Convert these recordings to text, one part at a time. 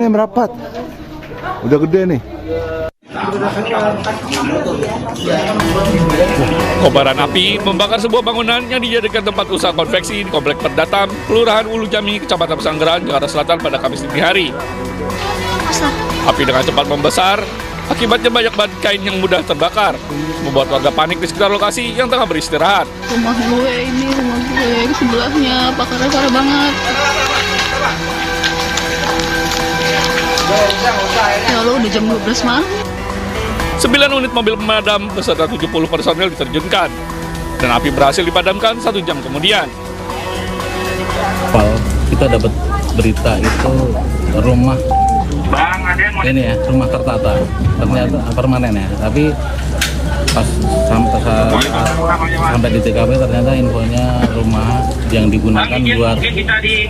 Ini merapat. Udah gede nih. Kobaran api membakar sebuah bangunan yang dijadikan tempat usaha konveksi di Komplek Perdatam, Kelurahan Ulu Jami, Kecamatan Pesanggerahan, Jakarta Selatan pada Kamis dini hari. Api dengan cepat membesar, akibatnya banyak bahan kain yang mudah terbakar, membuat warga panik di sekitar lokasi yang tengah beristirahat. Rumah gue sebelahnya bakarnya parah banget. Ya Allah, udah jam 12 malam. 9 unit mobil pemadam beserta 70 personel diterjunkan, dan api berhasil dipadamkan 1 jam kemudian. Kita dapat berita itu rumah ini ya, rumah tertata, ternyata permanen ya, tapi pas sampai di TKP ternyata infonya rumah yang digunakan buat industri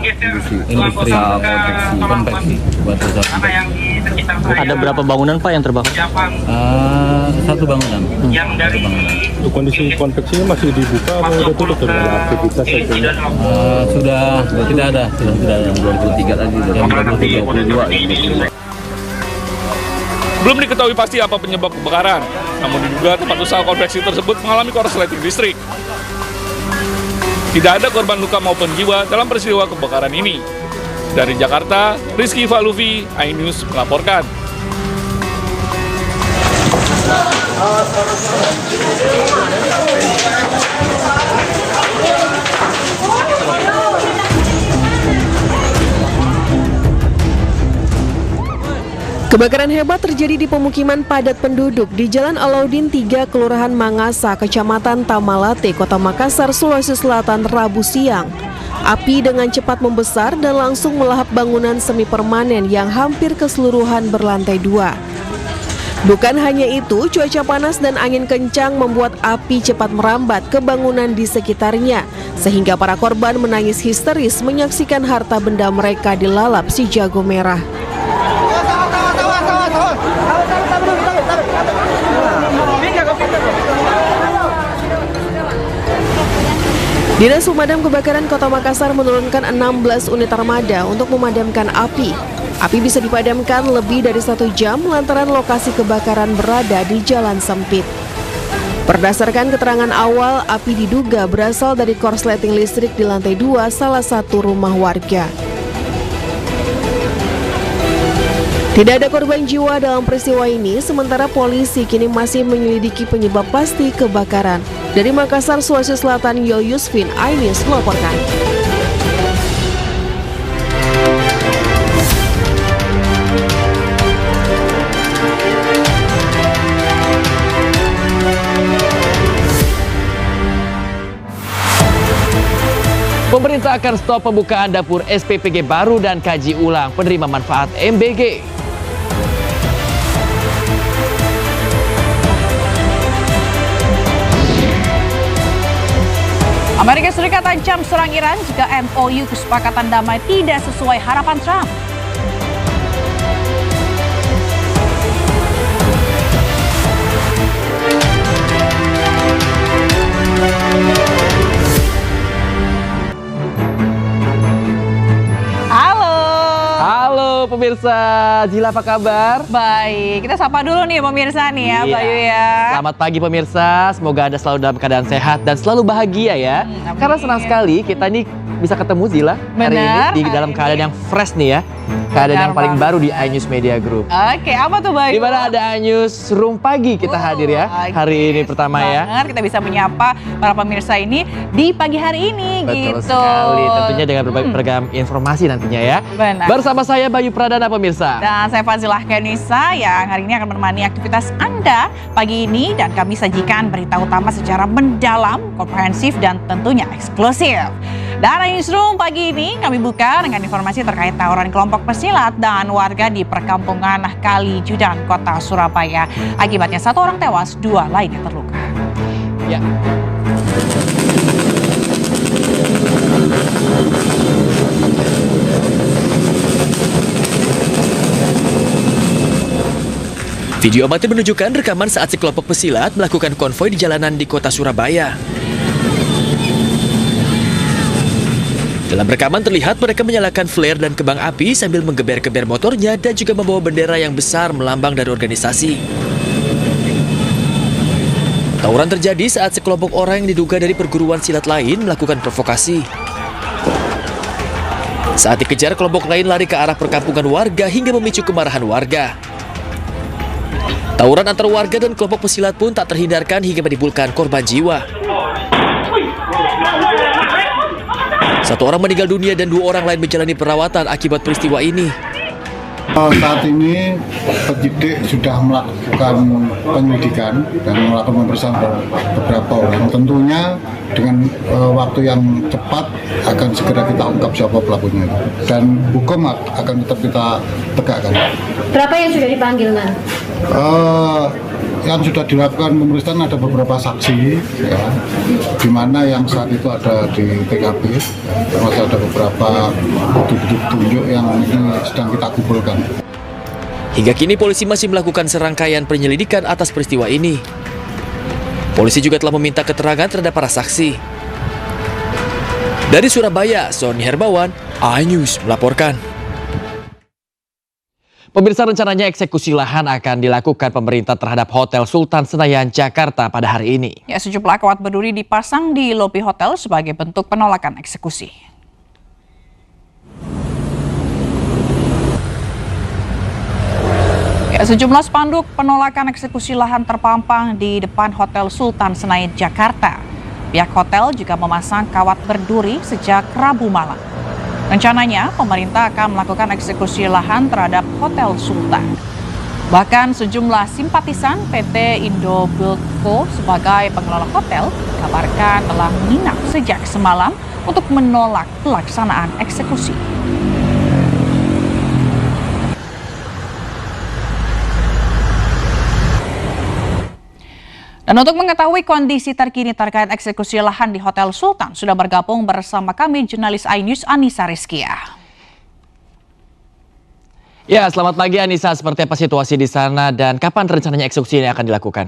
konveksi, buat usaha konveksi. Ada berapa bangunan Pak yang terbakar? 1 bangunan. Untuk kondisi konveksinya masih dibuka atau udah tutup dengan aktivitas itu? Sudah tidak ada, sudah ada. 23 lagi, Jam 22. Belum diketahui pasti apa penyebab kebakaran, namun diduga tempat usaha konveksi tersebut mengalami korsleting listrik. Tidak ada korban luka maupun jiwa dalam peristiwa kebakaran ini. Dari Jakarta, Rizky Faluvi, iNews melaporkan. Kebakaran hebat terjadi di pemukiman padat penduduk di Jalan Alauddin 3, Kelurahan Mangasa, Kecamatan Tamalate, Kota Makassar, Sulawesi Selatan, Rabu siang. Api dengan cepat membesar dan langsung melahap bangunan semi permanen yang hampir keseluruhan berlantai 2. Bukan hanya itu, cuaca panas dan angin kencang membuat api cepat merambat ke bangunan di sekitarnya, sehingga para korban menangis histeris menyaksikan harta benda mereka dilalap si jago merah. Dinas Pemadam Kebakaran Kota Makassar menurunkan 16 unit armada untuk memadamkan api. Api bisa dipadamkan lebih dari 1 jam lantaran lokasi kebakaran berada di jalan sempit. Berdasarkan keterangan awal, api diduga berasal dari korsleting listrik di lantai 2 salah satu rumah warga. Tidak ada korban jiwa dalam peristiwa ini, sementara polisi kini masih menyelidiki penyebab pasti kebakaran. Dari Makassar, Sulawesi Selatan, Yol Yusfin, iNews melaporkan. Pemerintah akan stop pembukaan dapur SPPG baru dan kaji ulang penerima manfaat MBG. Amerika Serikat ancam serang Iran jika MOU kesepakatan damai tidak sesuai harapan Trump. Halo pemirsa, Jila apa kabar? Baik, kita sapa dulu nih pemirsa nih ya, Iya. Bayu ya. Selamat pagi pemirsa, semoga Anda selalu dalam keadaan sehat dan selalu bahagia ya. Karena senang sekali kita ini bisa ketemu Zila hari ini di dalam keadaan yang fresh nih ya. Keadaan yang paling baru di iNews Media Group. Oke, apa tuh Bayu? Di mana ada iNews Room Pagi kita hadir ya. Hari ini pertama ya. Kita bisa menyapa para pemirsa ini di pagi hari ini. Betul gitu. sekali, tentunya dengan berbagai informasi nantinya ya. Benar. Bersama saya Bayu Pradana pemirsa. Dan saya Fazilah Kenisa yang hari ini akan menemani aktivitas Anda pagi ini. Dan kami sajikan berita utama secara mendalam, komprehensif, dan tentunya eksklusif. Dan Newsroom pagi ini kami buka dengan informasi terkait tawuran kelompok pesilat dan warga di perkampungan Kali Judan, Kota Surabaya. Akibatnya 1 orang tewas, 2 lainnya terluka. Ya. Video amatir menunjukkan rekaman saat sekelompok pesilat melakukan konvoi di jalanan di Kota Surabaya. Dalam rekaman terlihat mereka menyalakan flare dan kembang api sambil menggeber-geber motornya dan juga membawa bendera yang besar melambang dari organisasi. Tawuran terjadi saat sekelompok orang yang diduga dari perguruan silat lain melakukan provokasi. Saat dikejar, kelompok lain lari ke arah perkampungan warga hingga memicu kemarahan warga. Tawuran antar warga dan kelompok pesilat pun tak terhindarkan hingga menimbulkan korban jiwa. 1 orang meninggal dunia dan 2 orang lain menjalani perawatan akibat peristiwa ini. Saat ini penyidik sudah melakukan penyelidikan dan melakukan pemeriksaan beberapa orang. Tentunya dengan waktu yang cepat akan segera kita ungkap siapa pelakunya dan hukum akan tetap kita tegakkan. Berapa yang sudah dipanggil, Nan? Yang sudah dilakukan pemeriksaan ada beberapa saksi, ya, di mana yang saat itu ada di TKP, termasuk ada beberapa bukti-bukti yang ini sedang kita kumpulkan. Hingga kini polisi masih melakukan serangkaian penyelidikan atas peristiwa ini. Polisi juga telah meminta keterangan terhadap para saksi. Dari Surabaya, Sony Hermawan, iNews melaporkan. Pemirsa, rencananya eksekusi lahan akan dilakukan pemerintah terhadap Hotel Sultan Senayan, Jakarta pada hari ini. Ya, sejumlah kawat berduri dipasang di lobi hotel sebagai bentuk penolakan eksekusi. Ya, sejumlah spanduk penolakan eksekusi lahan terpampang di depan Hotel Sultan Senayan, Jakarta. Pihak hotel juga memasang kawat berduri sejak Rabu malam. Rencananya, pemerintah akan melakukan eksekusi lahan terhadap Hotel Sultan. Bahkan sejumlah simpatisan PT Indo Buildco sebagai pengelola hotel dikabarkan telah menginap sejak semalam untuk menolak pelaksanaan eksekusi. Dan untuk mengetahui kondisi terkini terkait eksekusi lahan di Hotel Sultan, sudah bergabung bersama kami jurnalis iNews Anissa Rizkia. Ya, selamat pagi Anissa. Seperti apa situasi di sana dan kapan rencananya eksekusi ini akan dilakukan?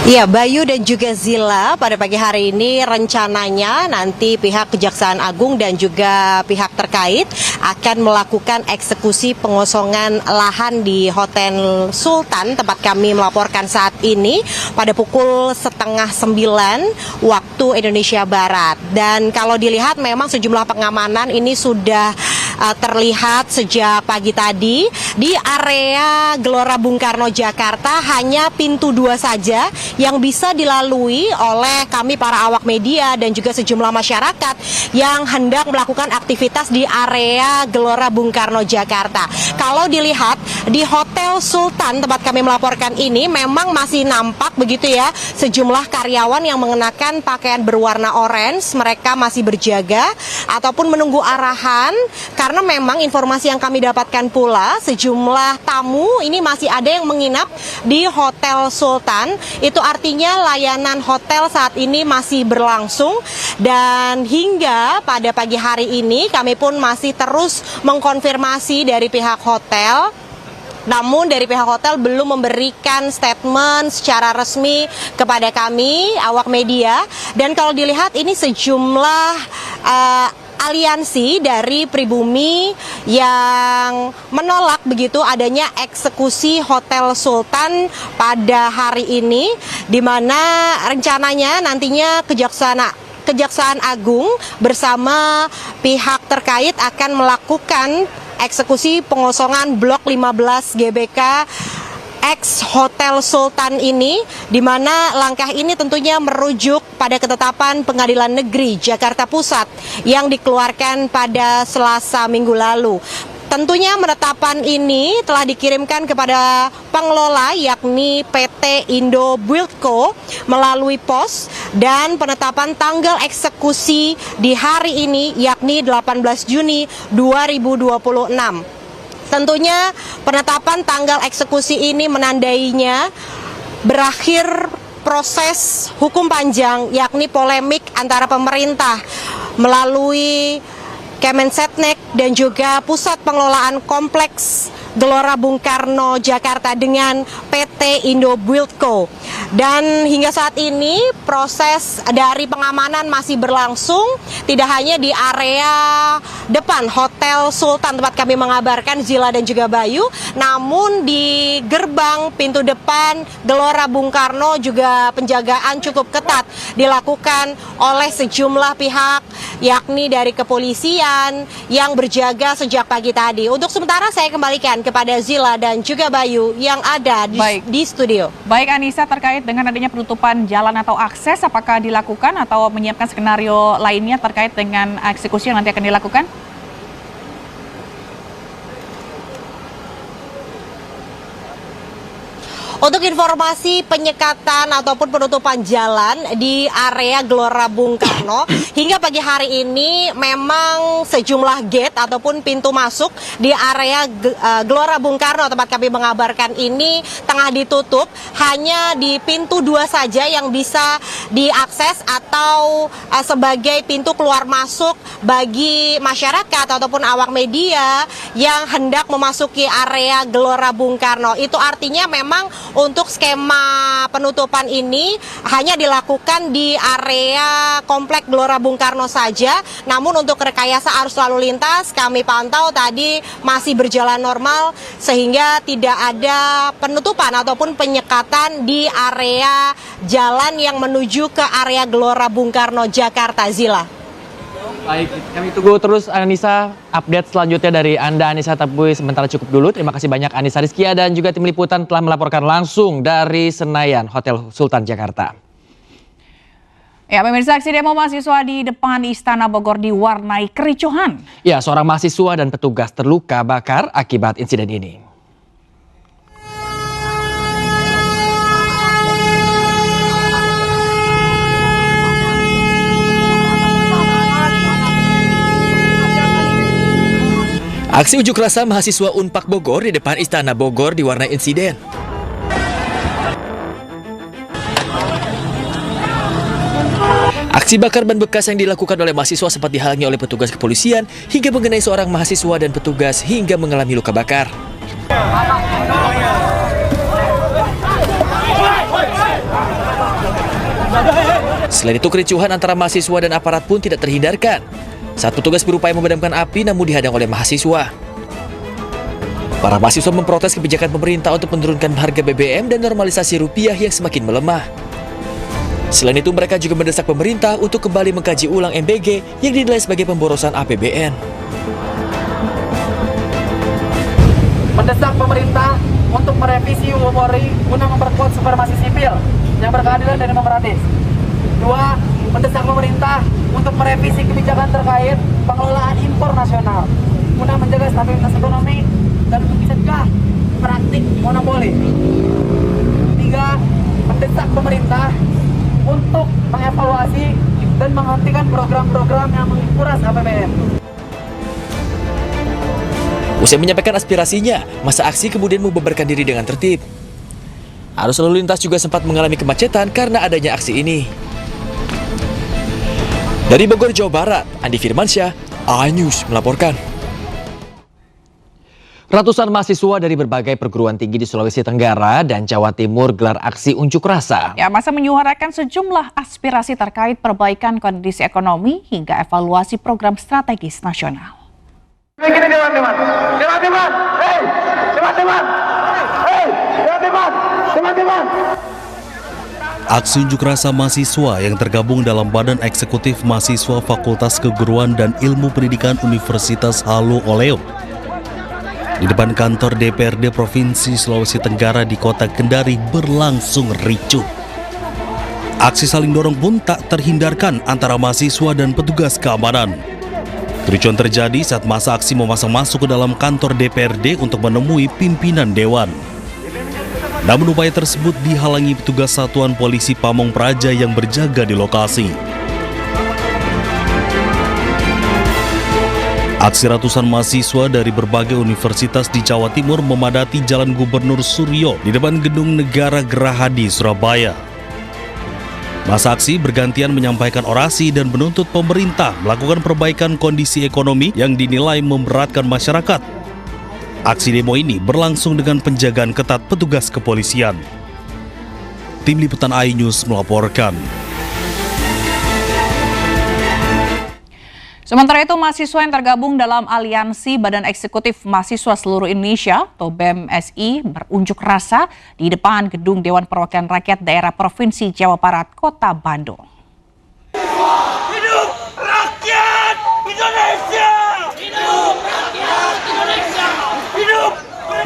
Ya, Bayu dan juga Zila, pada pagi hari ini rencananya nanti pihak Kejaksaan Agung dan juga pihak terkait akan melakukan eksekusi pengosongan lahan di Hotel Sultan tempat kami melaporkan saat ini pada pukul 8:30 waktu Indonesia Barat. Dan kalau dilihat memang sejumlah pengamanan ini sudah terlihat sejak pagi tadi di area Gelora Bung Karno Jakarta. Hanya pintu 2 saja yang bisa dilalui oleh kami para awak media dan juga sejumlah masyarakat yang hendak melakukan aktivitas di area Gelora Bung Karno Jakarta. Kalau dilihat di Hotel Sultan tempat kami melaporkan ini memang masih nampak begitu ya sejumlah karyawan yang mengenakan pakaian berwarna orange. Mereka masih berjaga ataupun menunggu arahan karena memang informasi yang kami dapatkan pula sejumlah tamu ini masih ada yang menginap di Hotel Sultan. Itu artinya layanan hotel saat ini masih berlangsung dan hingga pada pagi hari ini kami pun masih terus mengkonfirmasi dari pihak hotel. Namun dari pihak hotel belum memberikan statement secara resmi kepada kami, awak media. Dan kalau dilihat ini sejumlah aliansi dari pribumi yang menolak begitu adanya eksekusi Hotel Sultan pada hari ini, di mana rencananya nantinya Kejaksaan Agung bersama pihak terkait akan melakukan eksekusi pengosongan Blok 15 GBK ex Hotel Sultan ini, di mana langkah ini tentunya merujuk pada ketetapan Pengadilan Negeri Jakarta Pusat yang dikeluarkan pada Selasa minggu lalu. Tentunya penetapan ini telah dikirimkan kepada pengelola yakni PT Indo Buildco melalui pos, dan penetapan tanggal eksekusi di hari ini yakni 18 Juni 2026. Tentunya penetapan tanggal eksekusi ini menandainya berakhir proses hukum panjang yakni polemik antara pemerintah melalui Kemensetnek dan juga Pusat Pengelolaan Kompleks Gelora Bung Karno Jakarta dengan PT Indo Buildco. Dan hingga saat ini proses dari pengamanan masih berlangsung, tidak hanya di area depan Hotel Sultan tempat kami mengabarkan Zila dan juga Bayu, namun di gerbang pintu depan Gelora Bung Karno juga penjagaan cukup ketat dilakukan oleh sejumlah pihak, yakni dari kepolisian yang berjaga sejak pagi tadi. Untuk sementara saya kembalikan kepada Zila dan juga Bayu yang ada di studio. Baik Anissa, terkait dengan adanya penutupan jalan atau akses, apakah dilakukan atau menyiapkan skenario lainnya terkait dengan eksekusi yang nanti akan dilakukan? Untuk informasi penyekatan ataupun penutupan jalan di area Gelora Bung Karno, hingga pagi hari ini memang sejumlah gate ataupun pintu masuk di area Gelora Bung Karno tempat kami mengabarkan ini tengah ditutup. Hanya di pintu 2 saja yang bisa diakses atau sebagai pintu keluar masuk bagi masyarakat ataupun awak media yang hendak memasuki area Gelora Bung Karno. Itu artinya memang untuk skema penutupan ini hanya dilakukan di area komplek Gelora Bung Karno saja. Namun untuk rekayasa arus lalu lintas kami pantau tadi masih berjalan normal sehingga tidak ada penutupan ataupun penyekatan di area jalan yang menuju ke area Gelora Bung Karno, Jakarta. Zila. Baik, kami tunggu terus Anissa update selanjutnya dari Anda Anissa, tapi sementara cukup dulu. Terima kasih banyak Anissa Rizkia dan juga tim liputan telah melaporkan langsung dari Senayan, Hotel Sultan Jakarta. Ya, pemirsa, aksi demo mahasiswa di depan Istana Bogor diwarnai kericuhan. Ya, seorang mahasiswa dan petugas terluka bakar akibat insiden ini. Aksi unjuk rasa mahasiswa Unpak Bogor di depan Istana Bogor diwarnai insiden. Aksi bakar ban bekas yang dilakukan oleh mahasiswa sempat dihalangi oleh petugas kepolisian hingga mengenai seorang mahasiswa dan petugas hingga mengalami luka bakar. Selain itu, kericuhan antara mahasiswa dan aparat pun tidak terhindarkan saat petugas berupaya memadamkan api namun dihadang oleh mahasiswa. Para mahasiswa memprotes kebijakan pemerintah untuk menurunkan harga BBM dan normalisasi rupiah yang semakin melemah. Selain itu, mereka juga mendesak pemerintah untuk kembali mengkaji ulang MBG yang dinilai sebagai pemborosan APBN. Mendesak pemerintah untuk merevisi UU Polri guna memperkuat supremasi sipil yang berkeadilan dan demokratis. 2. Mendesak pemerintah untuk merevisi kebijakan terkait pengelolaan impor nasional guna menjaga stabilitas ekonomi dan untuk mencegah praktik monopoli. 3. Mendesak pemerintah untuk mengevaluasi dan menghentikan program-program yang menguras APBN. Usai menyampaikan aspirasinya, masa aksi kemudian membubarkan diri dengan tertib. Arus lalu lintas juga sempat mengalami kemacetan karena adanya aksi ini. Dari Bogor, Jawa Barat, Andi Firmansyah, iNews melaporkan. Ratusan mahasiswa dari berbagai perguruan tinggi di Sulawesi Tenggara dan Jawa Timur gelar aksi unjuk rasa. Ya, masa menyuarakan sejumlah aspirasi terkait perbaikan kondisi ekonomi hingga evaluasi program strategis nasional. Aksi unjuk rasa mahasiswa yang tergabung dalam Badan Eksekutif Mahasiswa Fakultas Keguruan dan Ilmu Pendidikan Universitas Halu Oleo di depan kantor DPRD Provinsi Sulawesi Tenggara di Kota Kendari berlangsung ricuh. Aksi saling dorong pun tak terhindarkan antara mahasiswa dan petugas keamanan. Kericuhan terjadi saat masa aksi memaksa masuk ke dalam kantor DPRD untuk menemui pimpinan dewan. Namun upaya tersebut dihalangi petugas Satuan Polisi Pamong Praja yang berjaga di lokasi. Aksi ratusan mahasiswa dari berbagai universitas di Jawa Timur memadati Jalan Gubernur Suryo di depan Gedung Negara Gerahadi, Surabaya. Masa aksi bergantian menyampaikan orasi dan menuntut pemerintah melakukan perbaikan kondisi ekonomi yang dinilai memberatkan masyarakat. Aksi demo ini berlangsung dengan penjagaan ketat petugas kepolisian. Tim Liputan iNews melaporkan. Sementara itu, mahasiswa yang tergabung dalam Aliansi Badan Eksekutif Mahasiswa Seluruh Indonesia atau BEM-SI berunjuk rasa di depan Gedung Dewan Perwakilan Rakyat Daerah Provinsi Jawa Barat, Kota Bandung. Hidup rakyat Indonesia! Hidup rakyat Indonesia! Hidup!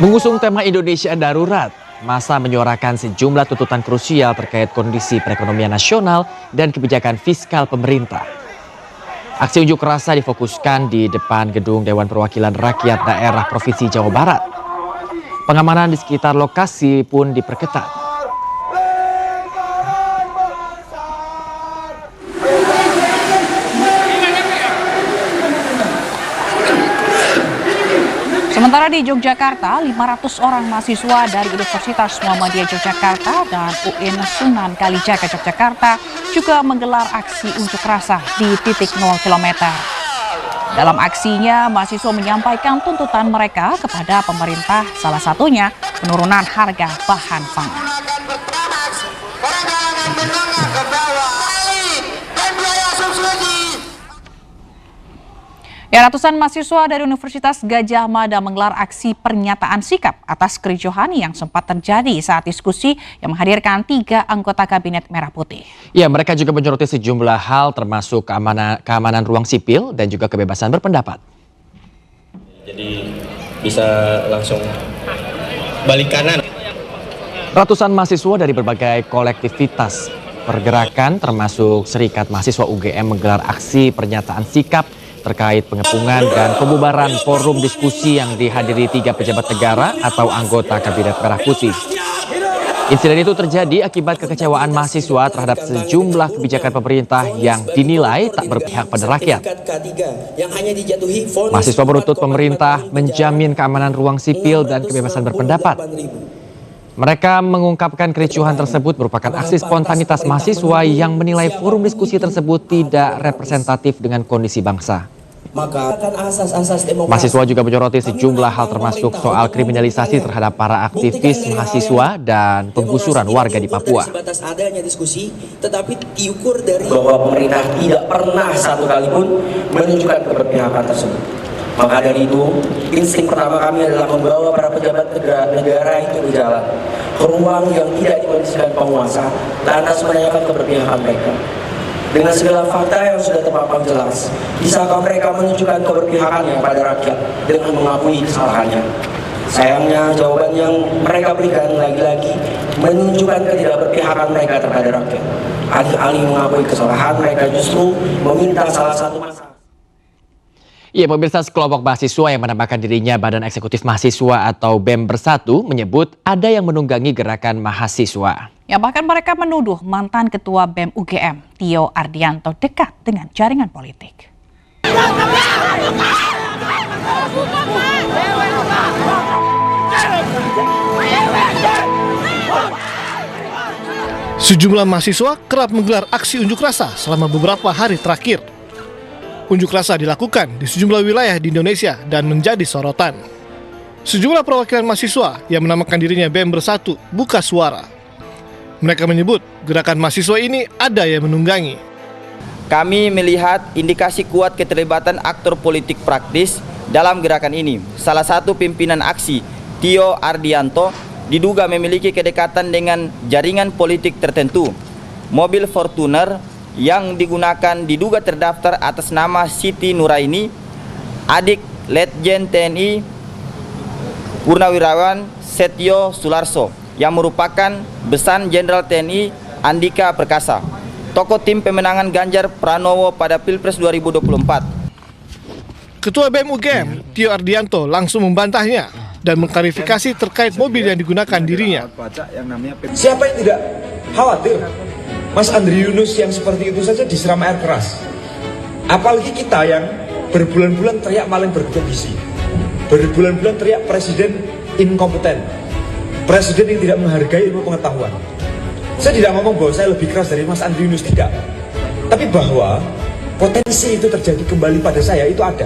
Mengusung tema Indonesia Darurat, massa menyuarakan sejumlah tuntutan krusial terkait kondisi perekonomian nasional dan kebijakan fiskal pemerintah. Aksi unjuk rasa difokuskan di depan Gedung Dewan Perwakilan Rakyat Daerah Provinsi Jawa Barat. Pengamanan di sekitar lokasi pun diperketat. Sementara di Yogyakarta, 500 orang mahasiswa dari Universitas Muhammadiyah Yogyakarta dan UIN Sunan Kalijaga Yogyakarta juga menggelar aksi unjuk rasa di titik 0 km. Dalam aksinya, mahasiswa menyampaikan tuntutan mereka kepada pemerintah, salah satunya penurunan harga bahan pangan. Ya, ratusan mahasiswa dari Universitas Gadjah Mada menggelar aksi pernyataan sikap atas kericuhan yang sempat terjadi saat diskusi yang menghadirkan 3 anggota Kabinet Merah Putih. Ya, mereka juga menyoroti sejumlah hal termasuk keamanan ruang sipil dan juga kebebasan berpendapat. Jadi bisa langsung balik kanan. Ratusan mahasiswa dari berbagai kolektivitas pergerakan termasuk Serikat Mahasiswa UGM menggelar aksi pernyataan sikap terkait pengepungan dan pembubaran forum diskusi yang dihadiri 3 pejabat negara atau anggota Kabinet Merah Putih. Insiden itu terjadi akibat kekecewaan mahasiswa terhadap sejumlah kebijakan pemerintah yang dinilai tak berpihak pada rakyat. Mahasiswa menuntut pemerintah menjamin keamanan ruang sipil dan kebebasan berpendapat. Mereka mengungkapkan kericuhan tersebut merupakan aksi spontanitas mahasiswa yang menilai forum diskusi tersebut tidak representatif dengan kondisi bangsa. Mahasiswa juga menyoroti sejumlah hal termasuk soal kriminalisasi terhadap para aktivis mahasiswa dan penggusuran warga di Papua. Tetapi diukur dari bahwa pemerintah tidak pernah satu kali pun menunjukkan keberpihakan tersebut. Maka dari itu, insting pertama kami adalah membawa para pejabat negara itu ke jalan, ke ruang yang tidak dikondisikan penguasa, lantas menanyakan keberpihakan mereka. Dengan segala fakta yang sudah terpampang jelas, bisakah mereka menunjukkan keberpihakannya pada rakyat dengan mengakui kesalahannya? Sayangnya, jawaban yang mereka berikan lagi-lagi menunjukkan ketidakberpihakan mereka terhadap rakyat. Alih-alih mengakui kesalahan, mereka justru meminta salah satu masalah. Iya, pemirsa, sekelompok mahasiswa yang menamakan dirinya Badan Eksekutif Mahasiswa atau BEM Bersatu menyebut ada yang menunggangi gerakan mahasiswa. Ya, bahkan mereka menuduh mantan Ketua BEM UGM, Tio Ardianto, dekat dengan jaringan politik. Sejumlah mahasiswa kerap menggelar aksi unjuk rasa selama beberapa hari terakhir. Unjuk rasa dilakukan di sejumlah wilayah di Indonesia dan menjadi sorotan. Sejumlah perwakilan mahasiswa yang menamakan dirinya BEM Bersatu buka suara. Mereka menyebut gerakan mahasiswa ini ada yang menunggangi. Kami melihat indikasi kuat keterlibatan aktor politik praktis dalam gerakan ini. Salah satu pimpinan aksi, Tio Ardianto, diduga memiliki kedekatan dengan jaringan politik tertentu. Mobil Fortuner yang digunakan diduga terdaftar atas nama Siti Nuraini, adik Letjen TNI Purnawirawan Setio Sularso, yang merupakan besan Jenderal TNI Andika Perkasa, tokoh tim pemenangan Ganjar Pranowo pada Pilpres 2024. Ketua BEM UGM, Tio Ardianto, langsung membantahnya dan mengklarifikasi terkait mobil yang digunakan dirinya. Siapa yang tidak khawatir? Mas Andri Yunus yang seperti itu saja disiram air keras. Apalagi kita yang berbulan-bulan teriak maling berkompetisi. Berbulan-bulan teriak presiden inkompeten. Presiden yang tidak menghargai ilmu pengetahuan. Saya tidak ngomong bahwa saya lebih keras dari Mas Andri Yunus, tidak. Tapi bahwa potensi itu terjadi kembali pada saya itu ada.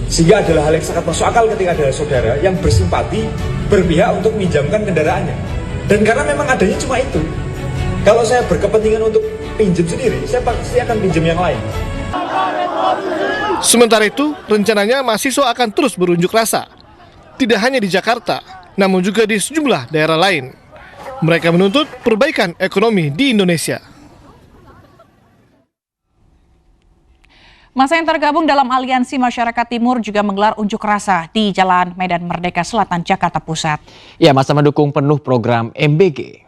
Sehingga adalah hal yang sangat masuk akal ketika ada saudara yang bersimpati, berpihak untuk meminjamkan kendaraannya. Dan karena memang adanya cuma itu, Kalau saya berkepentingan untuk pinjam sendiri, saya pasti akan pinjam yang lain. Sementara itu, rencananya mahasiswa akan terus berunjuk rasa. Tidak hanya di Jakarta, namun juga di sejumlah daerah lain. Mereka menuntut perbaikan ekonomi di Indonesia. Masa yang tergabung dalam Aliansi Masyarakat Timur juga menggelar unjuk rasa di Jalan Medan Merdeka Selatan, Jakarta Pusat. Ya, masa mendukung penuh program MBG.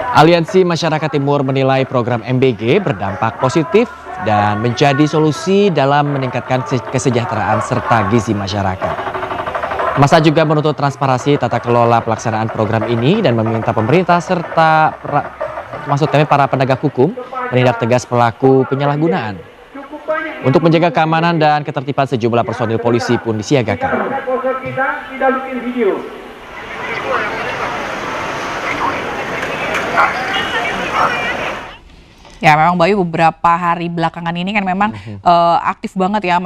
Aliansi Masyarakat Timur menilai program MBG berdampak positif dan menjadi solusi dalam meningkatkan kesejahteraan serta gizi masyarakat. Masa juga menuntut transparansi tata kelola pelaksanaan program ini dan meminta pemerintah serta para penegak hukum menindak tegas pelaku penyalahgunaan. Untuk menjaga keamanan dan ketertiban, sejumlah personil polisi pun disiagakan. Ya, memang Bayu beberapa hari belakangan ini kan memang aktif banget ya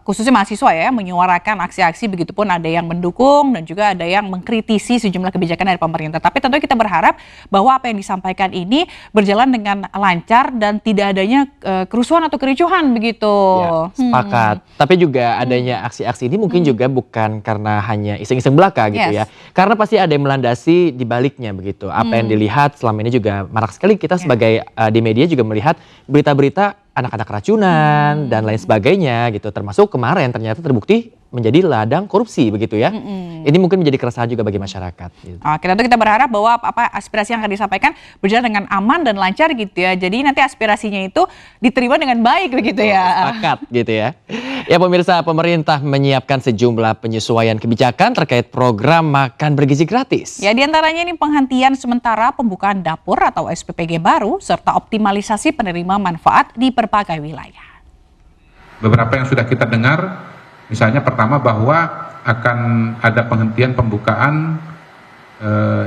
khususnya mahasiswa ya menyuarakan aksi-aksi, begitupun ada yang mendukung dan juga ada yang mengkritisi sejumlah kebijakan dari pemerintah. Tapi tentu kita berharap bahwa apa yang disampaikan ini berjalan dengan lancar dan tidak adanya kerusuhan atau kericuhan begitu. Ya, sepakat. Tapi juga adanya aksi-aksi ini mungkin juga bukan karena hanya iseng-iseng belaka gitu ya. Karena pasti ada yang melandasi di baliknya begitu. Apa yang dilihat selama ini juga marak sekali kita sebagai di media juga melihat berita-berita anak-anak racunan dan lain sebagainya gitu, termasuk kemarin ternyata terbukti menjadi ladang korupsi begitu ya. Ini mungkin menjadi keresahan juga bagi masyarakat gitu. Oke, tentu kita berharap bahwa aspirasi yang akan disampaikan berjalan dengan aman dan lancar gitu ya. Jadi nanti aspirasinya itu diterima dengan baik begitu ya. Sepakat gitu ya. Ya pemirsa, pemerintah menyiapkan sejumlah penyesuaian kebijakan terkait program makan bergizi gratis. Ya, diantaranya ini penghentian sementara pembukaan dapur atau SPPG baru serta optimalisasi penerima manfaat di berbagai wilayah. Beberapa yang sudah kita dengar, misalnya pertama bahwa akan ada penghentian pembukaan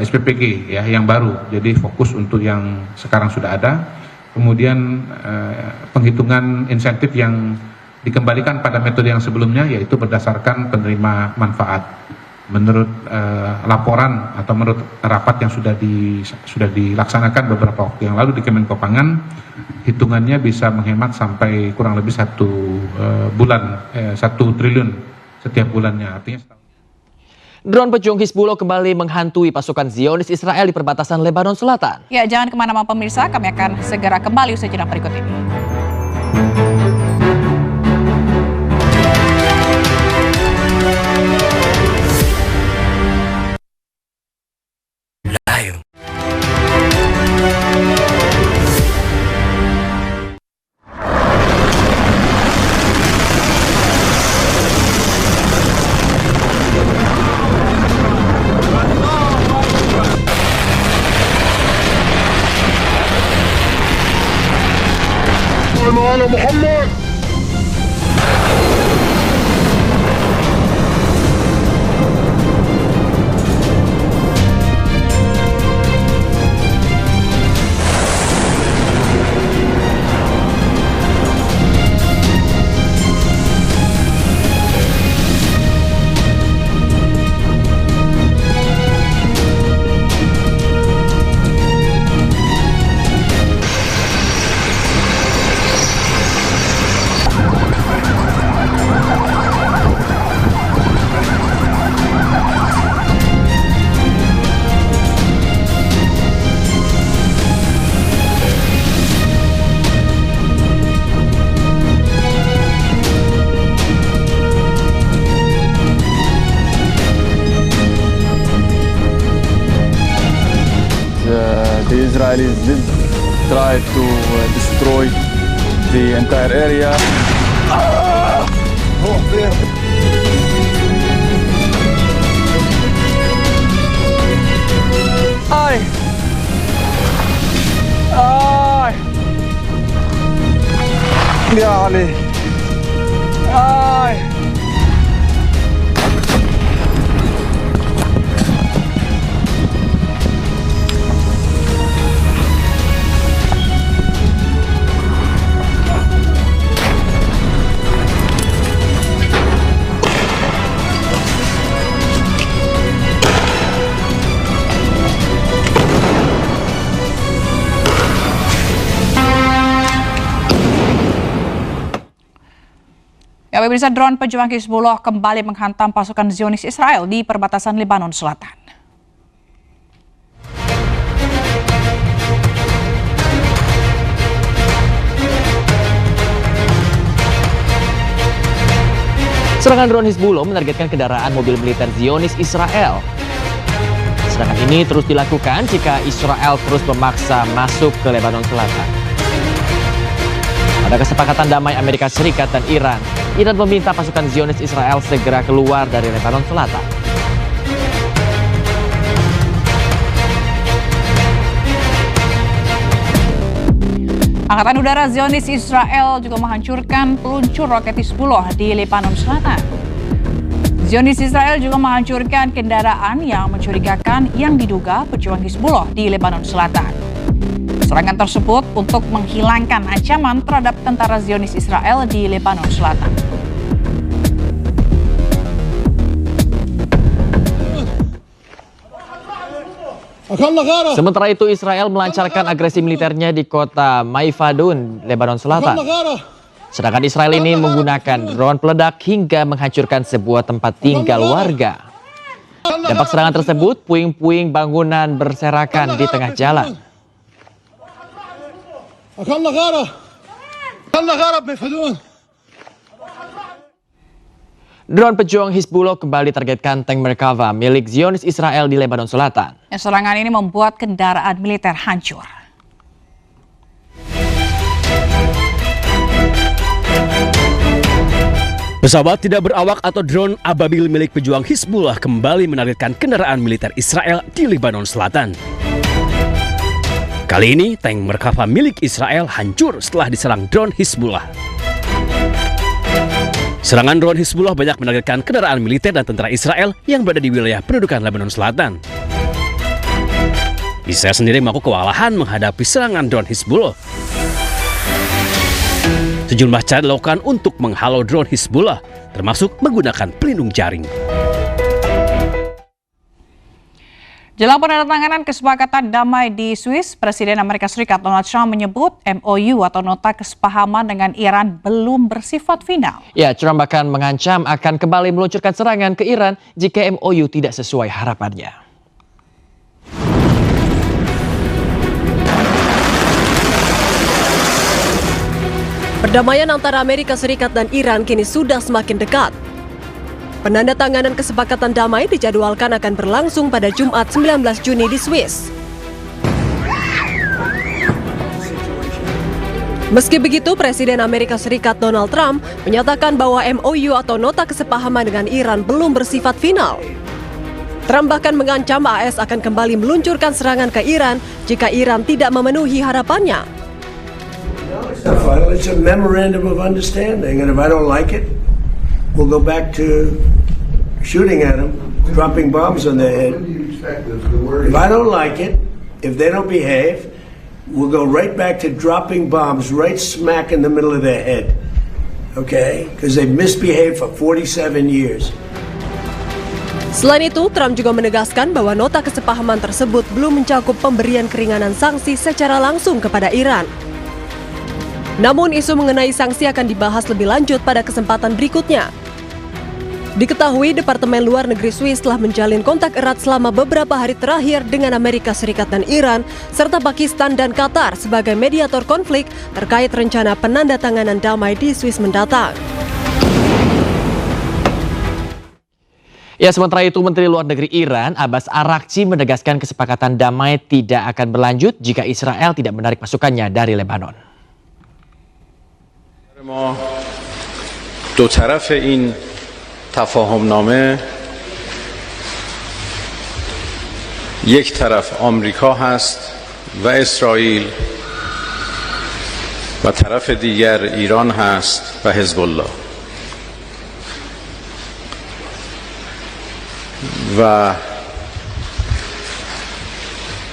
SPPG ya yang baru, jadi fokus untuk yang sekarang sudah ada. Kemudian penghitungan insentif yang dikembalikan pada metode yang sebelumnya, yaitu berdasarkan penerima manfaat. Menurut laporan atau menurut rapat yang sudah dilaksanakan beberapa waktu yang lalu di Kemenkopangan, hitungannya bisa menghemat sampai kurang lebih 1 triliun setiap bulannya. Artinya Drone pejuang Hizbullah kembali menghantui pasukan Zionis Israel di perbatasan Lebanon Selatan. Ya, jangan kemana-mana pemirsa, kami akan segera kembali usai jeda berikut ini. على محمد The Israelis did try to destroy the entire area. Ai! Ai! Ya Ali! Ai! Ya, pemirsa, drone pejuang Hizbullah kembali menghantam pasukan Zionis Israel di perbatasan Lebanon Selatan. Serangan drone Hizbullah menargetkan kendaraan mobil militer Zionis Israel. Serangan ini terus dilakukan jika Israel terus memaksa masuk ke Lebanon Selatan. Pada kesepakatan damai Amerika Serikat dan Iran meminta pasukan Zionis Israel segera keluar dari Lebanon Selatan. Angkatan Udara Zionis Israel juga menghancurkan peluncur roket Hizbullah di Lebanon Selatan. Zionis Israel juga menghancurkan kendaraan yang mencurigakan yang diduga pejuang Hizbullah di Lebanon Selatan. Serangan tersebut untuk menghilangkan ancaman terhadap tentara Zionis Israel di Lebanon Selatan. Sementara itu Israel melancarkan agresi militernya di kota Maifadun, Lebanon Selatan. Sedangkan Israel ini menggunakan drone peledak hingga menghancurkan sebuah tempat tinggal warga. Dampak serangan tersebut, puing-puing bangunan berserakan di tengah jalan. Drone pejuang Hizbullah kembali targetkan tank Merkava milik Zionis Israel di Lebanon Selatan. Serangan ini membuat kendaraan militer hancur. Pesawat tidak berawak atau drone ababil milik pejuang Hizbullah kembali menargetkan kendaraan militer Israel di Lebanon Selatan. Kali ini tank Merkava milik Israel hancur setelah diserang drone Hizbullah. Serangan drone Hizbullah banyak menargetkan kendaraan militer dan tentara Israel yang berada di wilayah pendudukan Lebanon Selatan. Israel sendiri mengaku kewalahan menghadapi serangan drone Hizbullah. Sejumlah cara dilakukan untuk menghalau drone Hizbullah, termasuk menggunakan pelindung jaring. Jelang penandatanganan kesepakatan damai di Swiss, Presiden Amerika Serikat Donald Trump menyebut MOU atau nota kesepahaman dengan Iran belum bersifat final. Ya, Trump bahkan mengancam akan kembali meluncurkan serangan ke Iran jika MOU tidak sesuai harapannya. Perdamaian antara Amerika Serikat dan Iran kini sudah semakin dekat. Penandatanganan kesepakatan damai dijadwalkan akan berlangsung pada Jumat 19 Juni di Swiss. Meski begitu, Presiden Amerika Serikat Donald Trump menyatakan bahwa MOU atau nota kesepahaman dengan Iran belum bersifat final. Trump bahkan mengancam AS akan kembali meluncurkan serangan ke Iran jika Iran tidak memenuhi harapannya. It's a memorandum of understanding, and if I don't like it, we'll go back to shooting at them, dropping bombs on their head. If I don't like it, if they don't behave, we'll go right back to dropping bombs right smack in the middle of their head. Okay? Because they've misbehaved for 47 years. Selain itu, Trump juga menegaskan bahwa nota kesepahaman tersebut belum mencakup pemberian keringanan sanksi secara langsung kepada Iran. Namun isu mengenai sanksi akan dibahas lebih lanjut pada kesempatan berikutnya. Diketahui Departemen Luar Negeri Swiss telah menjalin kontak erat selama beberapa hari terakhir dengan Amerika Serikat dan Iran, serta Pakistan dan Qatar sebagai mediator konflik terkait rencana penandatanganan damai di Swiss mendatang. Ya, sementara itu Menteri Luar Negeri Iran, Abbas Araghchi, menegaskan kesepakatan damai tidak akan berlanjut jika Israel tidak menarik pasukannya dari Lebanon. ما دو طرف این تفاهمنامه یک طرف آمریکا هست و اسرائیل و طرف دیگر ایران هست و حزب الله و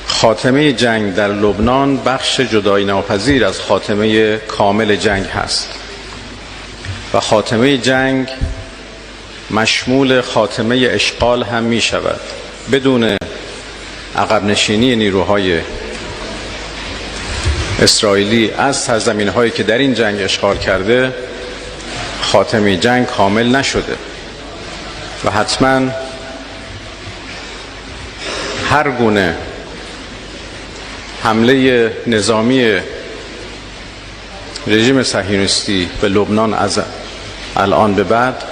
خاتمه جنگ در لبنان بخش جدایی ناپذیر از خاتمه کامل جنگ هست و خاتمه جنگ مشمول خاتمه اشغال هم می شود. بدون عقب نشینی نیروهای اسرائیلی از سرزمین‌هایی که در این جنگ اشغال کرده خاتمه جنگ کامل نشده و حتما هر گونه حمله نظامی رژیم صهیونیستی به لبنان از الان به بعد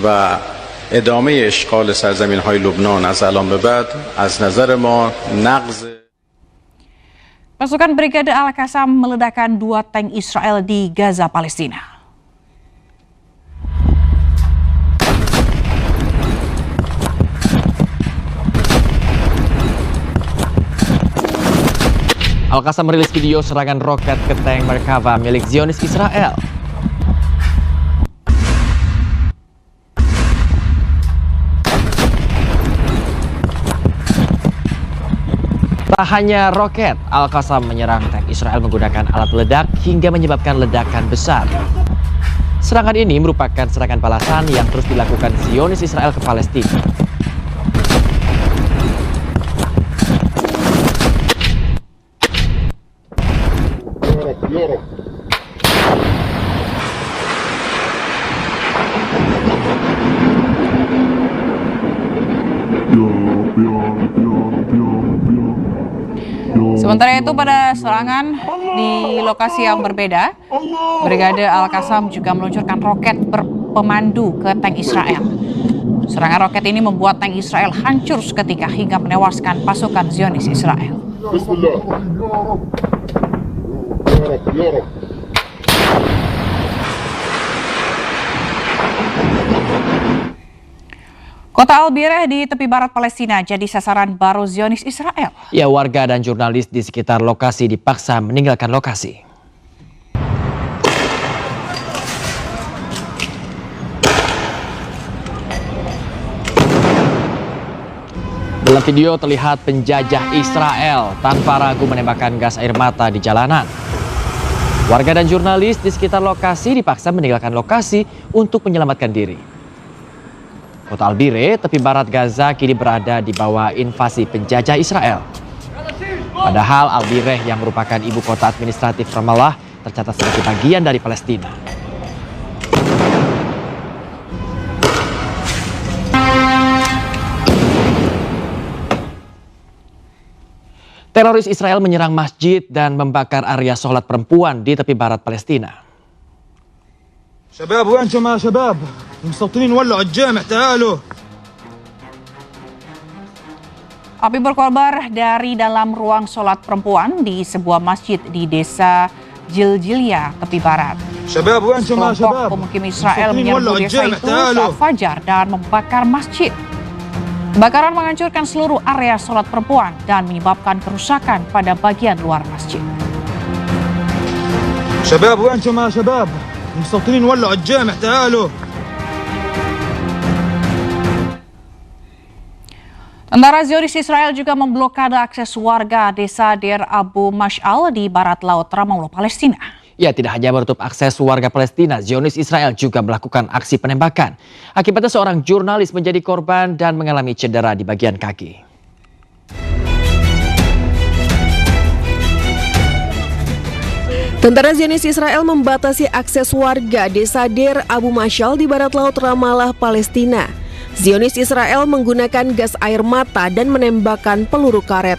و ادامه اشغال سرزمین‌های لبنان از الان به بعد از نظر ما نقض. Pasukan Brigade Al-Qassam meledakkan 2 tank Israel di Gaza, Palestina. Al-Qassam merilis video serangan roket ke tank Merkava milik Zionis Israel. Tak hanya roket, Al-Qassam menyerang tank Israel menggunakan alat peledak hingga menyebabkan ledakan besar. Serangan ini merupakan serangan balasan yang terus dilakukan Zionis Israel ke Palestina. Sementara itu pada serangan di lokasi yang berbeda, Brigade Al-Qassam juga meluncurkan roket berpemandu ke tank Israel. Serangan roket ini membuat tank Israel hancur seketika hingga menewaskan pasukan Zionis Israel. Kota Al-Bireh di tepi barat Palestina jadi sasaran baru Zionis Israel. Ya, warga dan jurnalis di sekitar lokasi dipaksa meninggalkan lokasi. Dalam video terlihat penjajah Israel tanpa ragu menembakkan gas air mata di jalanan. Warga dan jurnalis di sekitar lokasi dipaksa meninggalkan lokasi untuk menyelamatkan diri. Kota Al-Bireh, tepi barat Gaza, kini berada di bawah invasi penjajah Israel. Padahal Al-Bireh yang merupakan ibu kota administratif Ramallah tercatat sebagai bagian dari Palestina. Teroris Israel menyerang masjid dan membakar area sholat perempuan di tepi barat Palestina. شباب وينكم يا شباب؟ المستوطنين ولعوا الجامع تعالوا. Api berkobar dari dalam ruang sholat perempuan di sebuah masjid di desa Jiljilia, tepi barat. Kelompok pemukim Israel menyerbu desa itu saat fajar dan membakar masjid. Kebakaran menghancurkan seluruh area sholat perempuan dan menyebabkan kerusakan pada bagian luar masjid. شباب وينكم يا شباب؟ المستوطنين ولعوا الجامع تعالوا. Tentara Zionis Israel juga memblokade akses warga desa Deir Abu Mash'al di barat laut Ramallah, Palestina. Ya, tidak hanya menutup akses warga Palestina, Zionis Israel juga melakukan aksi penembakan. Akibatnya seorang jurnalis menjadi korban dan mengalami cedera di bagian kaki. Tentara Zionis Israel membatasi akses warga desa Deir Abu Mash'al di barat laut Ramallah, Palestina. Zionis Israel menggunakan gas air mata dan menembakkan peluru karet.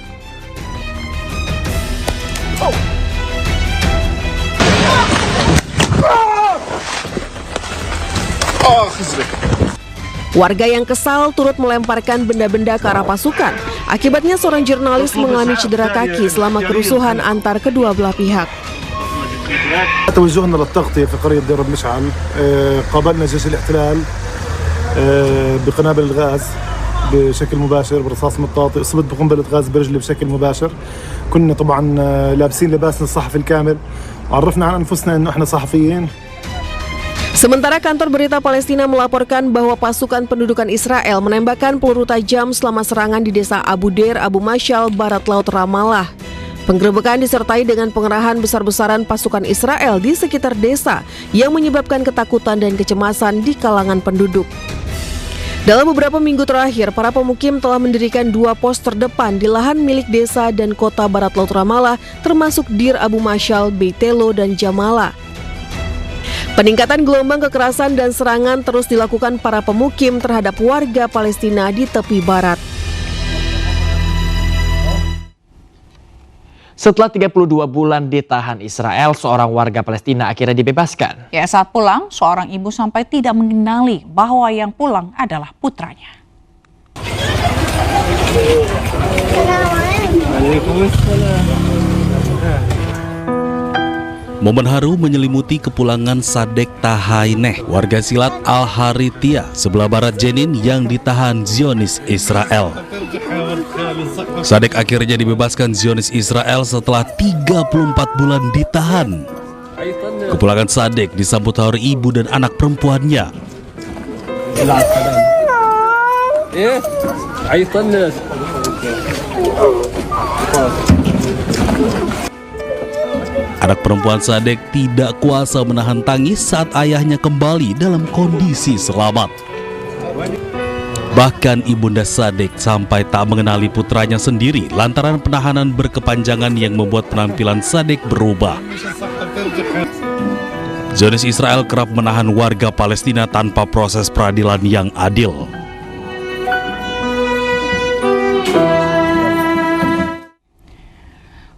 Warga yang kesal turut melemparkan benda-benda ke arah pasukan. Akibatnya seorang jurnalis mengalami cedera kaki selama kerusuhan antar kedua belah pihak. توجهنا للتغطية في قرية دير مشعل قابلنا جيش الاحتلال بقنابل الغاز بشكل مباشر برصاص مطاطي، اصبت بقنبلة غاز برجلي بشكل مباشر. كنا طبعا لابسين لباسنا الصحفي الكامل وعرفنا عن انفسنا انه احنا صحفيين. Sementara kantor berita Palestina melaporkan bahwa pasukan pendudukan Israel menembakkan peluru tajam selama serangan di desa Abu Deir Abu Mash'al, barat laut Ramallah. Penggerebekan disertai dengan pengerahan besar-besaran pasukan Israel di sekitar desa yang menyebabkan ketakutan dan kecemasan di kalangan penduduk. Dalam beberapa minggu terakhir, para pemukim telah mendirikan 2 pos terdepan di lahan milik desa dan kota barat laut Ramallah, termasuk Deir Abu Mash'al, Beit Elo, dan Jamala. Peningkatan gelombang kekerasan dan serangan terus dilakukan para pemukim terhadap warga Palestina di tepi barat. Setelah 32 bulan ditahan Israel, seorang warga Palestina akhirnya dibebaskan. Ya, saat pulang, seorang ibu sampai tidak mengenali bahwa yang pulang adalah putranya. Momen haru menyelimuti kepulangan Sadek Tahaineh, warga Silat Al-Harithiyah, sebelah barat Jenin yang ditahan Zionis Israel. Sadek akhirnya dibebaskan Zionis Israel setelah 34 bulan ditahan. Kepulangan Sadek disambut haru ibu dan anak perempuannya. Anak perempuan Sadek tidak kuasa menahan tangis saat ayahnya kembali dalam kondisi selamat. Bahkan ibunda Sadek sampai tak mengenali putranya sendiri lantaran penahanan berkepanjangan yang membuat penampilan Sadek berubah. Zionis Israel kerap menahan warga Palestina tanpa proses peradilan yang adil.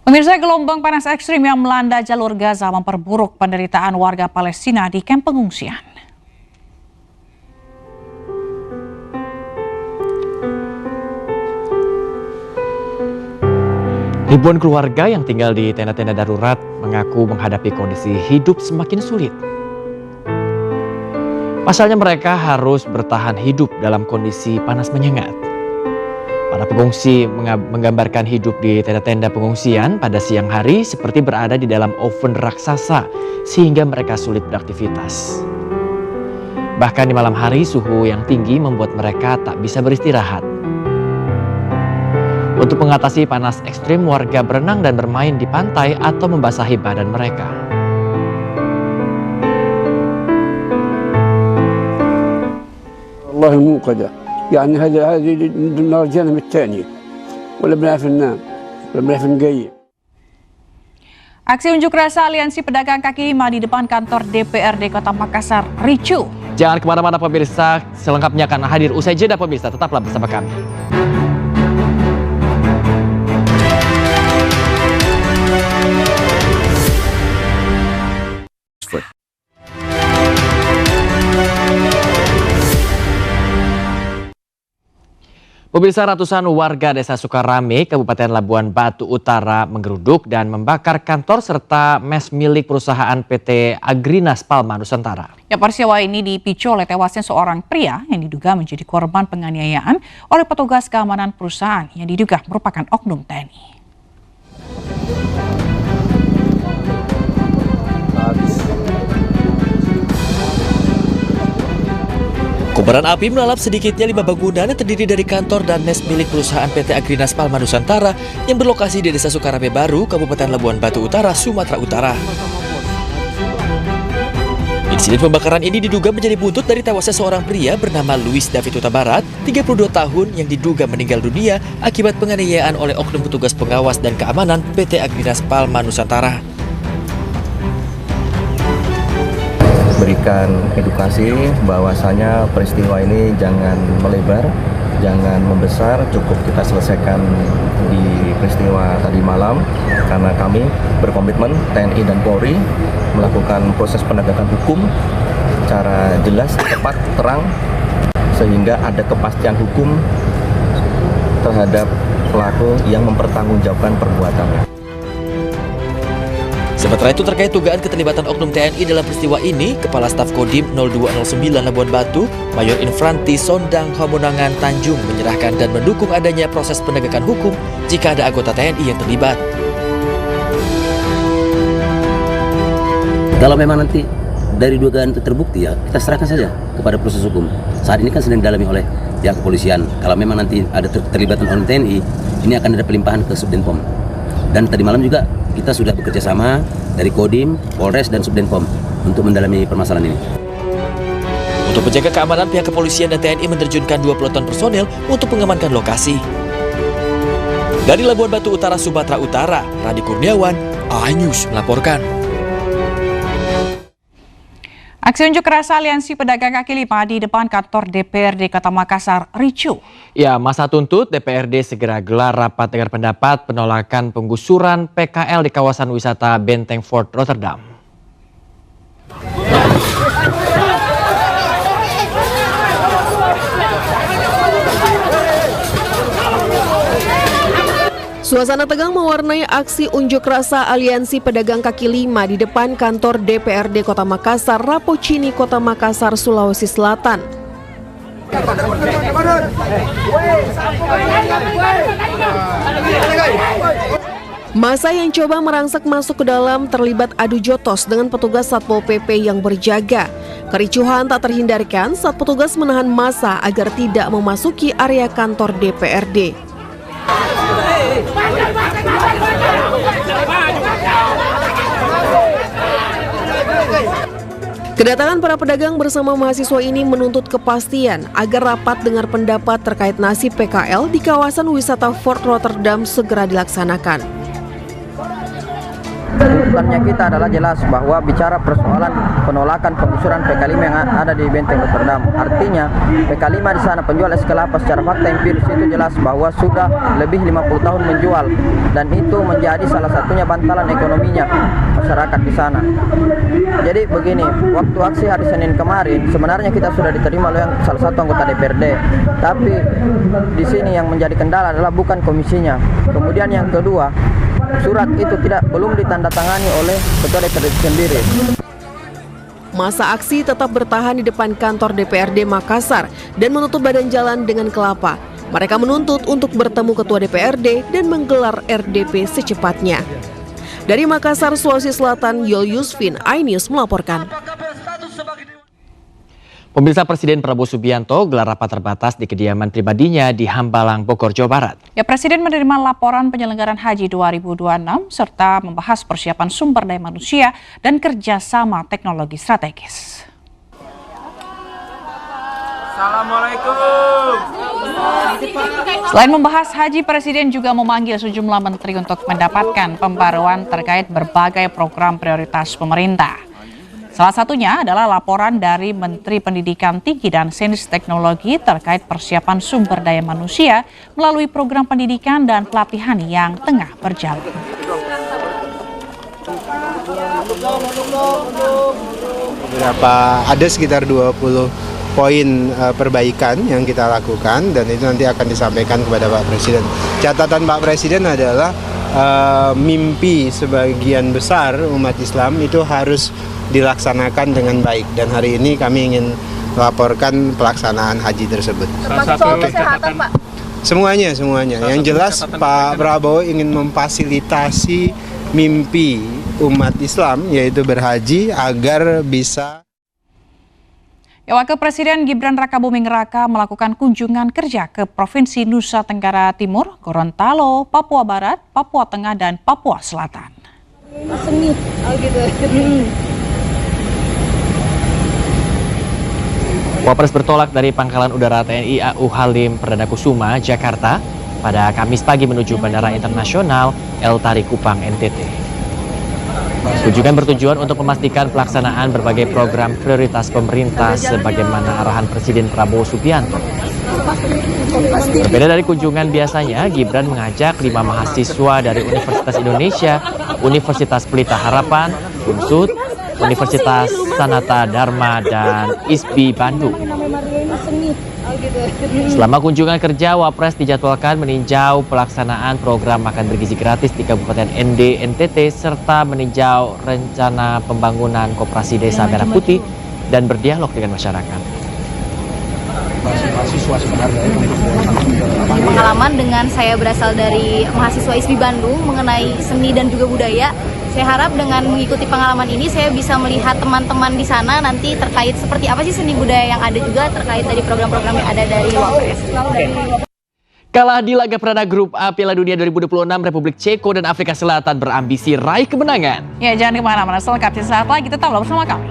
Pemirsa, gelombang panas ekstrim yang melanda jalur Gaza memperburuk penderitaan warga Palestina di kamp pengungsian. Ribuan keluarga yang tinggal di tenda-tenda darurat mengaku menghadapi kondisi hidup semakin sulit. Pasalnya mereka harus bertahan hidup dalam kondisi panas menyengat. Para pengungsi menggambarkan hidup di tenda-tenda pengungsian pada siang hari seperti berada di dalam oven raksasa sehingga mereka sulit beraktivitas. Bahkan di malam hari suhu yang tinggi membuat mereka tak bisa beristirahat. Untuk mengatasi panas ekstrim, warga berenang dan bermain di pantai atau membasahi badan mereka. Allah الموقدة يعني هذه النار جهنم الثاني ولا بنعرف ننام ولا بنعرف نقيم. Aksi unjuk rasa Aliansi Pedagang Kaki Lima di depan kantor DPRD Kota Makassar ricuh. Jangan kemana-mana pemirsa, selengkapnya akan hadir usai jeda pemirsa, tetaplah bersama kami. Pemirsa, ratusan warga Desa Sukarame, Kabupaten Labuan Batu Utara menggeruduk dan membakar kantor serta mes milik perusahaan PT Agrinas Palma Nusantara. Ya, peristiwa ini dipicu oleh tewasnya seorang pria yang diduga menjadi korban penganiayaan oleh petugas keamanan perusahaan yang diduga merupakan oknum TNI. Kobaran api melalap sedikitnya 5 bangunan yang terdiri dari kantor dan mes milik perusahaan PT Agrinas Palma Nusantara yang berlokasi di Desa Sukarame Baru, Kabupaten Labuan Batu Utara, Sumatera Utara. Insiden pembakaran ini diduga menjadi buntut dari tewasnya seorang pria bernama Luis David Huta Barat, 32 tahun, yang diduga meninggal dunia akibat penganiayaan oleh oknum petugas pengawas dan keamanan PT Agrinas Palma Nusantara. Berikan edukasi bahwasanya peristiwa ini jangan melebar, jangan membesar, cukup kita selesaikan di peristiwa tadi malam karena kami berkomitmen TNI dan Polri melakukan proses penegakan hukum secara jelas, tepat, terang sehingga ada kepastian hukum terhadap pelaku yang mempertanggungjawabkan perbuatannya. Sementara itu terkait dugaan keterlibatan oknum TNI dalam peristiwa ini, Kepala Staf Kodim 0209 Labuan Batu, Mayor Infranti Sondang Hamonangan Tanjung menyerahkan dan mendukung adanya proses penegakan hukum jika ada anggota TNI yang terlibat. Kalau memang nanti dari dugaan itu terbukti, ya kita serahkan saja kepada proses hukum. Saat ini kan sedang didalami oleh pihak kepolisian. Kalau memang nanti ada keterlibatan oknum TNI, ini akan ada pelimpahan ke Subdenpom. Dan tadi malam juga kita sudah bekerja sama dari Kodim, Polres, dan Subdenpom untuk mendalami permasalahan ini. Untuk menjaga keamanan, pihak kepolisian dan TNI menerjunkan 2 peloton personel untuk mengamankan lokasi. Dari Labuan Batu Utara, Sumatera Utara, Radi Kurniawan, iNews melaporkan. Aksi unjuk rasa Aliansi Pedagang Kaki Lima di depan kantor DPRD Kota Makassar ricuh. Ya, masa tuntut DPRD segera gelar rapat dengar pendapat penolakan penggusuran PKL di kawasan wisata Benteng Fort Rotterdam. Suasana tegang mewarnai aksi unjuk rasa Aliansi Pedagang Kaki Lima di depan kantor DPRD Kota Makassar, Rapocini, Kota Makassar, Sulawesi Selatan. Masa yang coba merangsak masuk ke dalam terlibat adu jotos dengan petugas Satpol PP yang berjaga. Kericuhan tak terhindarkan saat petugas menahan massa agar tidak memasuki area kantor DPRD. Kedatangan para pedagang bersama mahasiswa ini menuntut kepastian agar rapat dengar pendapat terkait nasib PKL di kawasan wisata Fort Rotterdam segera dilaksanakan. Tuntutannya kita adalah jelas bahwa bicara persoalan penolakan penggusuran PK5 yang ada di Benteng Rotterdam. Artinya PK5 di sana penjual es kelapa secara fakta empiris itu jelas bahwa sudah lebih 50 tahun menjual dan itu menjadi salah satunya bantalan ekonominya masyarakat di sana. Jadi begini, waktu aksi hari Senin kemarin sebenarnya kita sudah diterima oleh salah satu anggota DPRD. Tapi di sini yang menjadi kendala adalah bukan komisinya. Kemudian yang kedua, surat itu belum ditandatangani oleh ketua DPRD sendiri. Masa aksi tetap bertahan di depan kantor DPRD Makassar dan menutup badan jalan dengan kelapa. Mereka menuntut untuk bertemu ketua DPRD dan menggelar RDP secepatnya. Dari Makassar, Sulawesi Selatan, Yul Yusfin, iNews melaporkan. Pemirsa, Presiden Prabowo Subianto gelar rapat terbatas di kediaman pribadinya di Hambalang, Bogor, Jawa Barat. Ya, Presiden menerima laporan penyelenggaraan Haji 2026 serta membahas persiapan sumber daya manusia dan kerjasama teknologi strategis. Assalamualaikum. Selain membahas haji, Presiden juga memanggil sejumlah menteri untuk mendapatkan pembaruan terkait berbagai program prioritas pemerintah. Salah satunya adalah laporan dari Menteri Pendidikan Tinggi dan Sains Teknologi terkait persiapan sumber daya manusia melalui program pendidikan dan pelatihan yang tengah berjalan. Ada sekitar 20 poin perbaikan yang kita lakukan dan itu nanti akan disampaikan kepada Pak Presiden. Catatan Pak Presiden adalah mimpi sebagian besar umat Islam itu harus dilaksanakan dengan baik dan hari ini kami ingin melaporkan pelaksanaan haji tersebut. Termasuk soal kesehatan, Pak? Semuanya. Yang jelas Pak Prabowo ingin memfasilitasi mimpi umat Islam yaitu berhaji agar bisa. Ya, Wakil Presiden Gibran Rakabuming Raka melakukan kunjungan kerja ke Provinsi Nusa Tenggara Timur, Gorontalo, Papua Barat, Papua Tengah, dan Papua Selatan. Sengit, gitu. Wapres bertolak dari Pangkalan Udara TNI AU Halim Perdana Kusuma, Jakarta, pada Kamis pagi menuju Bandara Internasional El Tari Kupang, NTT. Kunjungan bertujuan untuk memastikan pelaksanaan berbagai program prioritas pemerintah sebagaimana arahan Presiden Prabowo Subianto. Berbeda dari kunjungan biasanya, Gibran mengajak 5 mahasiswa dari Universitas Indonesia, Universitas Pelita Harapan, UNSUD, Universitas Sanata Dharma, dan ISBI Bandung. Selama kunjungan kerja, Wapres dijadwalkan meninjau pelaksanaan program makan bergizi gratis di Kabupaten ND, NTT, serta meninjau rencana pembangunan koperasi desa Merah Putih dan berdialog dengan masyarakat. Pengalaman dengan saya berasal dari mahasiswa ISBI Bandung mengenai seni dan juga budaya. Saya harap dengan mengikuti pengalaman ini saya bisa melihat teman-teman di sana nanti terkait seperti apa sih seni budaya yang ada juga terkait dari program-program yang ada dari Wapres. Kalah di laga perdana grup A Piala Dunia 2026, Republik Ceko dan Afrika Selatan berambisi raih kemenangan. Ya, jangan kemana-mana, selengkapnya saat lagi tetaplah bersama kami.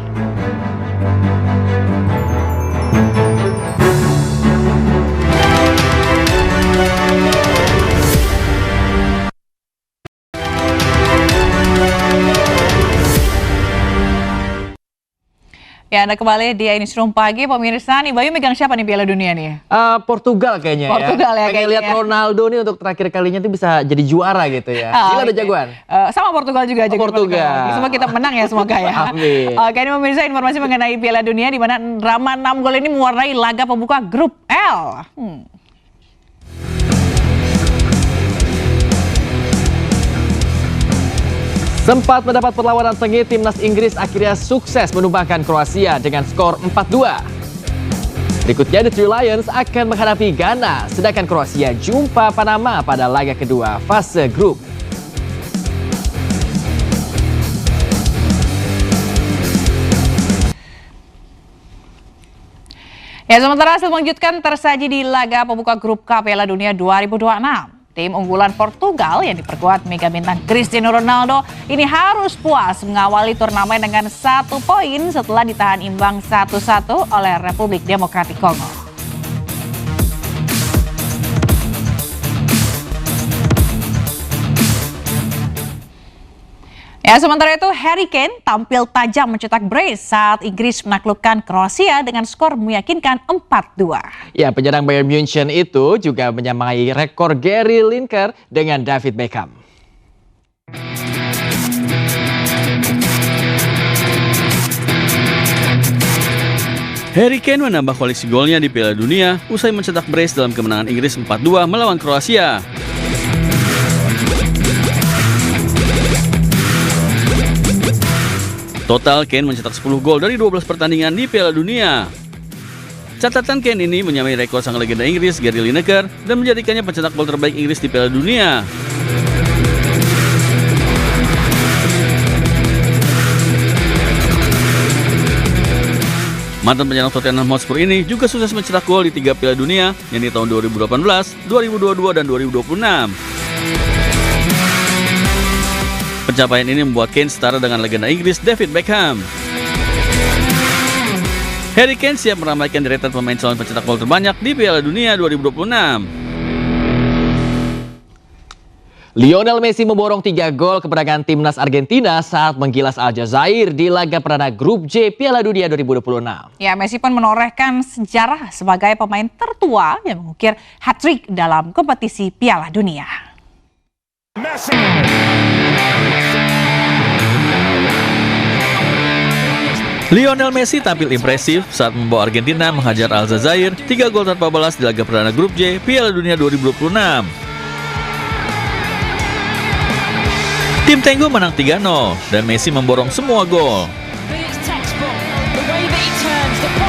Ya, Anda kembali di Newsroom Pagi, pemirsa. Nih, Bayu megang siapa nih Piala Dunia nih? Portugal kayaknya Portugal ya Pengen lihat Ronaldo nih untuk terakhir kalinya tuh bisa jadi juara gitu ya. Gila ada jagoan. Sama Portugal juga. Portugal. Semoga kita menang ya, semoga ya. Amin. Oke, ini pemirsa informasi mengenai Piala Dunia di mana drama 6 gol ini mewarnai laga pembuka grup L. Sempat mendapat perlawanan sengit, timnas Inggris akhirnya sukses menumbangkan Kroasia dengan skor 4-2. Berikutnya The Three Lions akan menghadapi Ghana, sedangkan Kroasia jumpa Panama pada laga kedua fase grup. Ya, sementara hasil mengejutkan tersaji di laga pembuka grup K Piala Dunia 2026. Tim unggulan Portugal yang diperkuat mega bintang Cristiano Ronaldo ini harus puas mengawali turnamen dengan 1 poin setelah ditahan imbang 1-1 oleh Republik Demokratik Kongo. Ya, sementara itu Harry Kane tampil tajam mencetak brace saat Inggris menaklukkan Kroasia dengan skor meyakinkan 4-2. Ya, penyerang Bayern Munchen itu juga menyamai rekor Gary Lineker dengan David Beckham. Harry Kane menambah koleksi golnya di Piala Dunia usai mencetak brace dalam kemenangan Inggris 4-2 melawan Kroasia. Total Kane mencetak 10 gol dari 12 pertandingan di Piala Dunia. Catatan Kane ini menyamai rekor sang legenda Inggris Gary Lineker dan menjadikannya pencetak gol terbaik Inggris di Piala Dunia. Mantan penyerang Tottenham Hotspur ini juga sukses mencetak gol di 3 Piala Dunia, yakni tahun 2018, 2022, dan 2026. Pencapaian ini membuat Kane setara dengan legenda Inggris David Beckham. Harry Kane siap meramaikan deretan pemain calon pencetak gol terbanyak di Piala Dunia 2026. Lionel Messi memborong 3 gol kemenangan timnas Argentina saat menggilas Aljazair di laga perdana grup J Piala Dunia 2026. Ya, Messi pun menorehkan sejarah sebagai pemain tertua yang mengukir hat-trick dalam kompetisi Piala Dunia. Messi. Lionel Messi tampil impresif saat membawa Argentina menghajar Aljazair 3 gol tanpa balas di laga perdana grup J Piala Dunia 2026. Tim Tenggo menang 3-0 dan Messi memborong semua gol.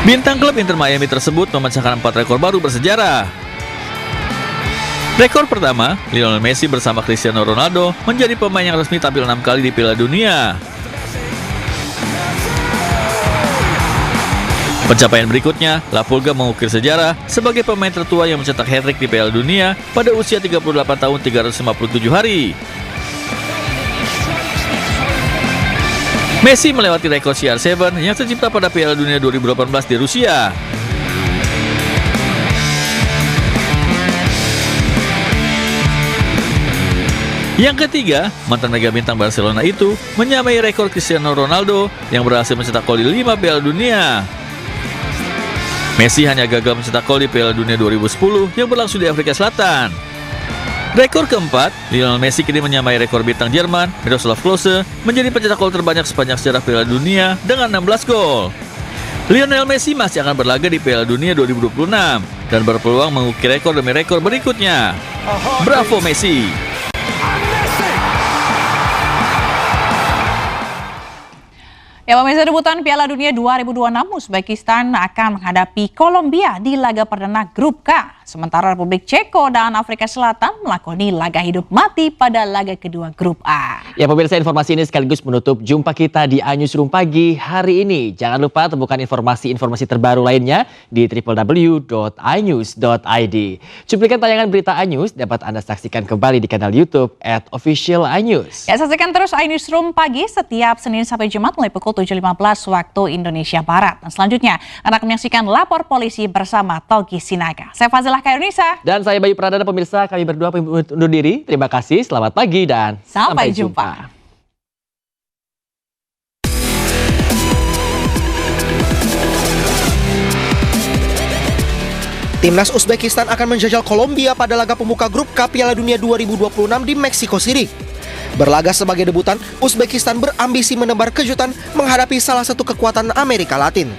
Bintang klub Inter Miami tersebut memecahkan 4 rekor baru bersejarah. Rekor pertama, Lionel Messi bersama Cristiano Ronaldo menjadi pemain yang resmi tampil 6 kali di Piala Dunia. Pencapaian berikutnya, La Pulga mengukir sejarah sebagai pemain tertua yang mencetak hat-trick di Piala Dunia pada usia 38 tahun 357 hari. Messi melewati rekor CR7 yang tercipta pada Piala Dunia 2018 di Rusia. Yang ketiga, mantan mega bintang Barcelona itu menyamai rekor Cristiano Ronaldo yang berhasil mencetak gol di 5 Piala Dunia. Messi hanya gagal mencetak gol di Piala Dunia 2010 yang berlangsung di Afrika Selatan. Rekor keempat, Lionel Messi kini menyamai rekor bintang Jerman Miroslav Klose menjadi pencetak gol terbanyak sepanjang sejarah Piala Dunia dengan 16 gol. Lionel Messi masih akan berlaga di Piala Dunia 2026 dan berpeluang mengukir rekor demi rekor berikutnya. Bravo Messi! Ya, pemirsa, debutan Piala Dunia 2026 Uzbekistan akan menghadapi Kolombia di laga perdana grup K. Sementara Republik Ceko dan Afrika Selatan melakoni laga hidup mati pada laga kedua grup A. Ya, pemirsa, informasi ini sekaligus menutup jumpa kita di iNewsroom Pagi hari ini. Jangan lupa temukan informasi-informasi terbaru lainnya di www.inews.id. Cuplikan tayangan berita iNews dapat Anda saksikan kembali di kanal YouTube @officialinews. Ya, saksikan terus iNewsroom Pagi setiap Senin sampai Jumat mulai pukul 7.15 waktu Indonesia Barat. Dan selanjutnya Anda akan menyaksikan Lapor Polisi bersama Togi Sinaga. Saya Fazilah Khairunisa. Dan saya Bayu Pradana, pemirsa. Kami berdua undur diri. Terima kasih, selamat pagi dan sampai jumpa. Timnas Uzbekistan akan menjajal Kolombia pada laga pembuka grup K Piala Dunia 2026 di Mexico City. Berlaga sebagai debutan, Uzbekistan berambisi menebar kejutan menghadapi salah satu kekuatan Amerika Latin.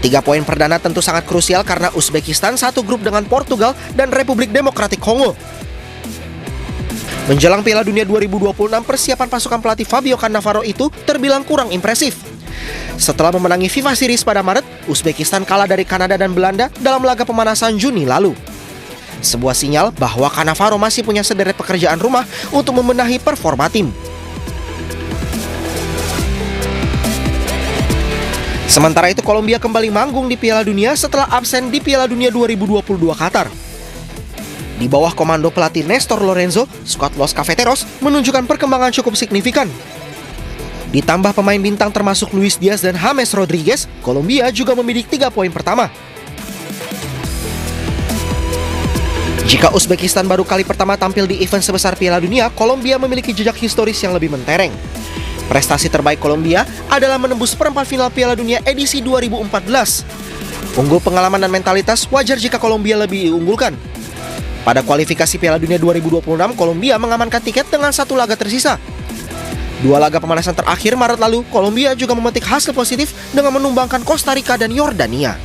3 poin perdana tentu sangat krusial karena Uzbekistan satu grup dengan Portugal dan Republik Demokratik Kongo. Menjelang Piala Dunia 2026, persiapan pasukan pelatih Fabio Cannavaro itu terbilang kurang impresif. Setelah memenangi FIFA Series pada Maret, Uzbekistan kalah dari Kanada dan Belanda dalam laga pemanasan Juni lalu. Sebuah sinyal bahwa Cannavaro masih punya sederet pekerjaan rumah untuk membenahi performa tim. Sementara itu, Kolombia kembali manggung di Piala Dunia setelah absen di Piala Dunia 2022 Qatar. Di bawah komando pelatih Néstor Lorenzo, skuad Los Cafeteros menunjukkan perkembangan cukup signifikan. Ditambah pemain bintang termasuk Luis Diaz dan James Rodriguez, Kolombia juga membidik 3 poin pertama. Jika Uzbekistan baru kali pertama tampil di event sebesar Piala Dunia, Kolombia memiliki jejak historis yang lebih mentereng. Prestasi terbaik Kolombia adalah menembus perempat final Piala Dunia edisi 2014. Unggul pengalaman dan mentalitas, wajar jika Kolombia lebih diunggulkan. Pada kualifikasi Piala Dunia 2026, Kolombia mengamankan tiket dengan 1 laga tersisa. 2 laga pemanasan terakhir Maret lalu, Kolombia juga memetik hasil positif dengan menumbangkan Costa Rica dan Yordania.